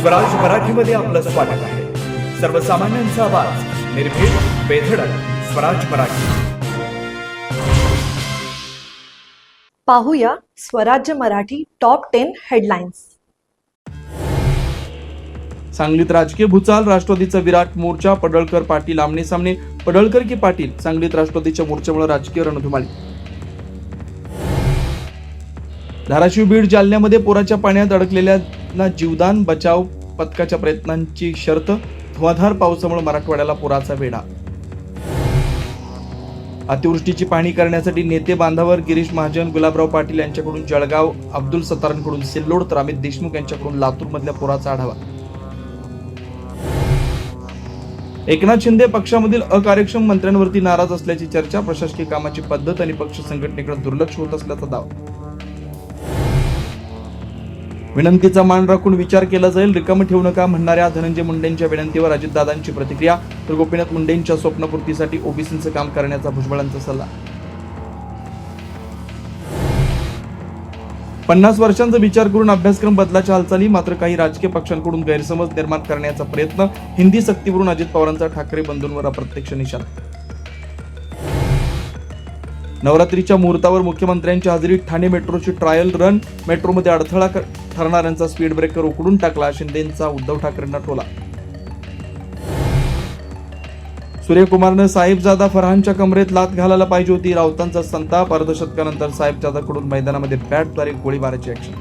स्वराज मराठीमध्ये आपलं स्वागत आहे. सर्वसामान्यांचा आवाज, निर्भीड, बेधडक, स्वराज मराठी. पाहूया स्वराज्य मराठी टॉप 10 हेडलाईन्स. सांगलीत राजकीय भूचाल, राष्ट्रवादीचा विराट मोर्चा, पडळकर पाटील आमने सामने. पडळकर की पाटील, सांगलीत राष्ट्रवादीच्या मोर्चामुळे राजकीय रणधुमाळी. धाराशिव, बीड, जालन्यामध्ये पुराच्या पाण्यात अडकलेल्यांना जीवदान बचाव पथकाच्या प्रयत्नांची शर्त. धुवाधार पावसामुळे मराठवाड्याला पुराचा वेढा. अतिवृष्टीची पाहणी करण्यासाठी नेते बांधावर गिरीश महाजन, गुलाबराव पाटील यांच्याकडून जळगाव, अब्दुल सत्तारांकडून सिल्लोड तर अमित देशमुख यांच्याकडून लातूर मधल्या पुराचा आढावा. एकनाथ शिंदे पक्षामधील अकार्यक्षम मंत्र्यांवरती नाराज असल्याची चर्चा. प्रशासकीय कामाची पद्धत आणि पक्ष संघटनेकडे दुर्लक्ष होत असल्याचा दावा. विनंतीचा मान राखून विचार केला जाईल, रिकामं ठेवू नका म्हणणाऱ्या धनंजय मुंडेंच्या विनंतीवर अजितदादांची प्रतिक्रिया. तर गोपीनाथ मुंडेंच्या स्वप्नपूर्तीसाठी ओबीसींचं काम करण्याचा भुजबळांचा सल्ला. 50 वर्षांचा विचार करून अभ्यासक्रम बदलाच्या हालचाली. मात्र काही राजकीय पक्षांकडून गैरसमज निर्माण करण्याचा प्रयत्न. हिंदी सक्तीवरून अजित पवारांचा ठाकरे बंधूंवर अप्रत्यक्ष निशाणा. नवरात्रीच्या मुहूर्तावर मुख्यमंत्र्यांच्या हजेरीत ठाणे मेट्रोची ट्रायल रन. मेट्रोमध्ये अडथळा ठरणाऱ्यांचा स्पीड ब्रेकर उकडून टाकला. शिंदेंचा उद्धव ठाकरेंना टोला. सूर्यकुमारनं साहेबजादा फरहानच्या कमरेत लात घालायला पाहिजे होती. राऊतांचा संताप. अर्धशतकानंतर साहेबजादाकडून मैदानामध्ये बॅटद्वारे गोळीबाराची ऍक्शन.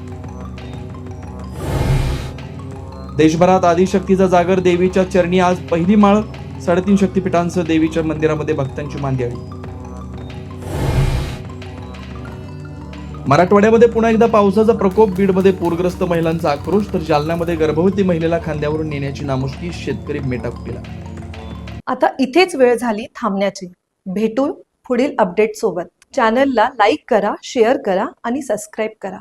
देशभरात आदिशक्तीचा जागर, देवीच्या चरणी आज पहिली माळ. 3.5 शक्तीपीठांसह देवीच्या मंदिरामध्ये भक्तांची मांदियाळी. मराठवाड्यामध्ये पुन्हा एकदा पावसाचा प्रकोप. बीडमध्ये पूरग्रस्त महिलांचा आक्रोश तर जालन्यामध्ये गर्भवती महिलेला खांद्यावरून नेण्याची नामुष्की. शेतकरी मेटाकुटीला. आता इथेच वेळ झाली थांबण्याची. भेटू पुढील अपडेट सोबत. चॅनलला लाईक करा, शेअर करा आणि सबस्क्राईब करा.